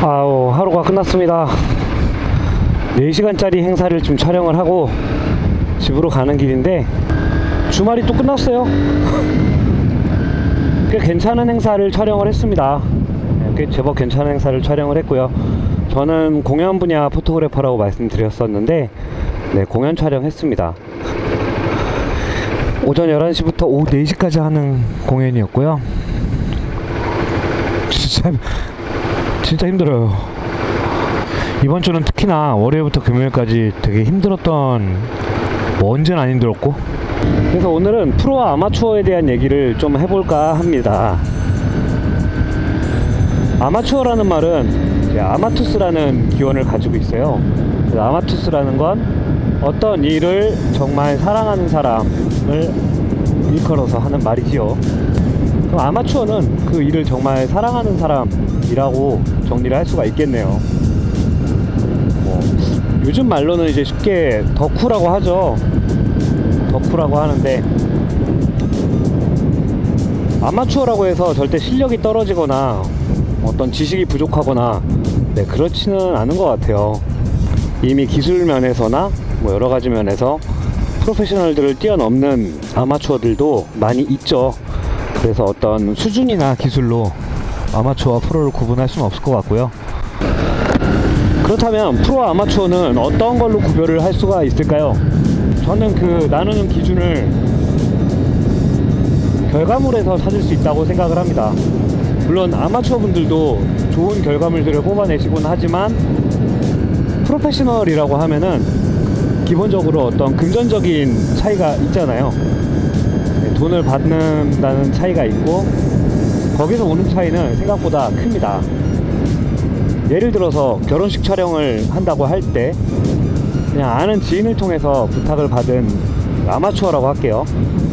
아우, 하루가 끝났습니다. 4시간짜리 행사를 좀 촬영을 하고 집으로 가는 길인데 주말이 또 끝났어요. 꽤 괜찮은 행사를 촬영을 했습니다. 꽤 제법 괜찮은 행사를 촬영을 했고요. 저는 공연 분야 포토그래퍼라고 말씀드렸었는데 공연 촬영했습니다. 오전 11시부터 오후 4시까지 하는 공연이었고요. 진짜 힘들어요. 이번 주는 특히나 월요일부터 금요일까지 되게 힘들었던, 언제는 안 힘들었고. 그래서 오늘은 프로와 아마추어에 대한 얘기를 좀 해볼까 합니다. 아마추어라는 말은 이제 아마투스라는 기원을 가지고 있어요. 그래서 아마투스라는 건 어떤 일을 정말 사랑하는 사람을 일컬어서 하는 말이지요. 그럼 아마추어는 그 일을 정말 사랑하는 사람이라고 정리를 할 수가 있겠네요. 요즘 말로는 이제 쉽게 덕후라고 하죠. 덕후라고 하는데, 아마추어라고 해서 절대 실력이 떨어지거나 어떤 지식이 부족하거나 그렇지는 않은 것 같아요. 이미 기술 면에서나 여러 가지 면에서 프로페셔널들을 뛰어넘는 아마추어들도 많이 있죠. 그래서 어떤 수준이나 기술로 아마추어와 프로를 구분할 수는 없을 것 같고요. 그렇다면 프로와 아마추어는 어떤 걸로 구별을 할 수가 있을까요? 저는 그 나누는 기준을 결과물에서 찾을 수 있다고 생각을 합니다. 물론 아마추어 분들도 좋은 결과물들을 뽑아내시곤 하지만, 프로페셔널이라고 하면은 기본적으로 어떤 금전적인 차이가 있잖아요. 돈을 받는다는 차이가 있고, 거기서 오는 차이는 생각보다 큽니다. 예를 들어서 결혼식 촬영을 한다고 할 때 그냥 아는 지인을 통해서 부탁을 받은 아마추어라고 할게요.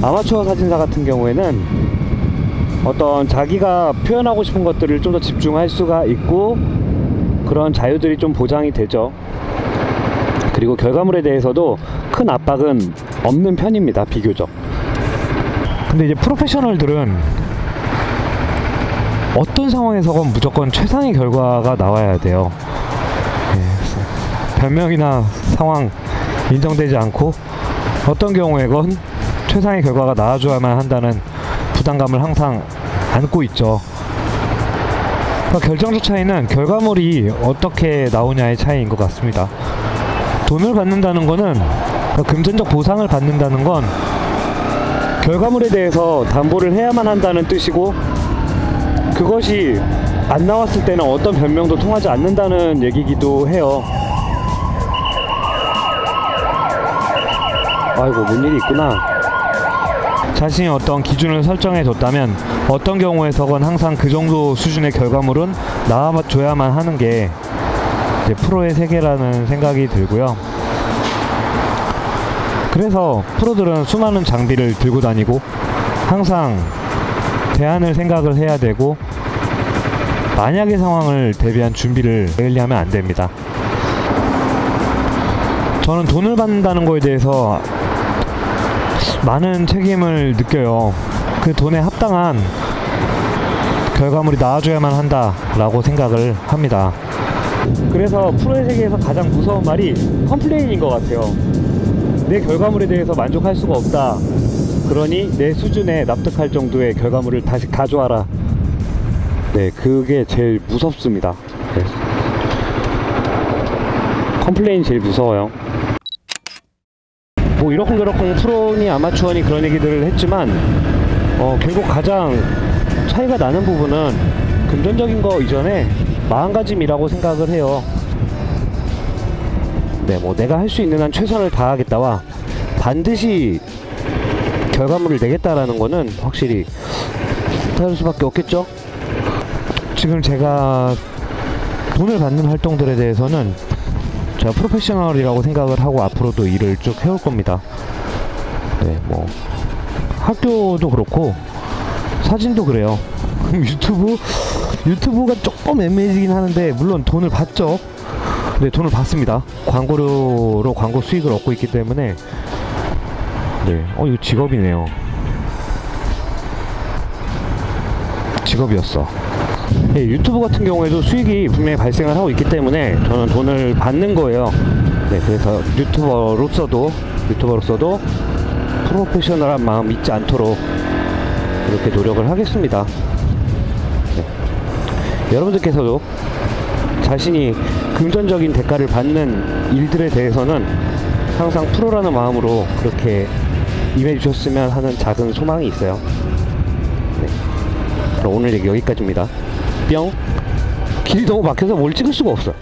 아마추어 사진사 같은 경우에는 어떤 자기가 표현하고 싶은 것들을 좀 더 집중할 수가 있고, 그런 자유들이 좀 보장이 되죠. 그리고 결과물에 대해서도 큰 압박은 없는 편입니다, 비교적. 근데 이제 프로페셔널들은 어떤 상황에서건 무조건 최상의 결과가 나와야 돼요. 변명이나 상황 인정되지 않고 어떤 경우에건 최상의 결과가 나와줘야만 한다는 부담감을 항상 안고 있죠. 그러니까 결정적 차이는 결과물이 어떻게 나오냐의 차이인 것 같습니다. 돈을 받는다는 거는, 그러니까 금전적 보상을 받는다는 건 결과물에 대해서 담보를 해야만 한다는 뜻이고, 그것이 안 나왔을 때는 어떤 변명도 통하지 않는다는 얘기기도 해요. 아이고, 뭔 일이 있구나. 자신이 어떤 기준을 설정해 뒀다면 어떤 경우에서건 항상 그 정도 수준의 결과물은 나와줘야만 하는 게 이제 프로의 세계라는 생각이 들고요. 그래서 프로들은 수많은 장비를 들고 다니고 항상 대안을 생각을 해야 되고, 만약의 상황을 대비한 준비를 게을리하면 안 됩니다. 저는 돈을 받는다는 거에 대해서 많은 책임을 느껴요. 그 돈에 합당한 결과물이 나와줘야만 한다라고 생각을 합니다. 그래서 프로의 세계에서 가장 무서운 말이 컴플레인인 것 같아요. 내 결과물에 대해서 만족할 수가 없다. 그러니 내 수준에 납득할 정도의 결과물을 다시 가져와라. 그게 제일 무섭습니다. 컴플레인이 제일 무서워요. 이러쿵저러쿵 프로니 아마추어니 그런 얘기들을 했지만, 결국 가장 차이가 나는 부분은 금전적인 거 이전에 마음가짐이라고 생각을 해요. 내가 할 수 있는 한 최선을 다하겠다와 반드시 결과물을 내겠다라는 거는 확실히 다를 수밖에 없겠죠. 지금 제가 돈을 받는 활동들에 대해서는 제가 프로페셔널이라고 생각을 하고 앞으로도 일을 쭉 해올 겁니다. 학교도 그렇고 사진도 그래요. 유튜브가 조금 애매해지긴 하는데, 물론 돈을 받죠. 네, 돈을 받습니다. 광고료로 광고 수익을 얻고 있기 때문에. 이거 직업이네요. 직업이었어. 예, 유튜브 같은 경우에도 수익이 분명히 발생을 하고 있기 때문에 저는 돈을 받는 거예요. 네, 그래서 유튜버로서도 프로페셔널한 마음 잊지 않도록 그렇게 노력을 하겠습니다. 네. 여러분들께서도 자신이 금전적인 대가를 받는 일들에 대해서는 항상 프로라는 마음으로 그렇게 임해주셨으면 하는 작은 소망이 있어요. 네. 그럼 오늘 얘기 여기까지입니다. 뿅. 길이 너무 막혀서 뭘 찍을 수가 없어.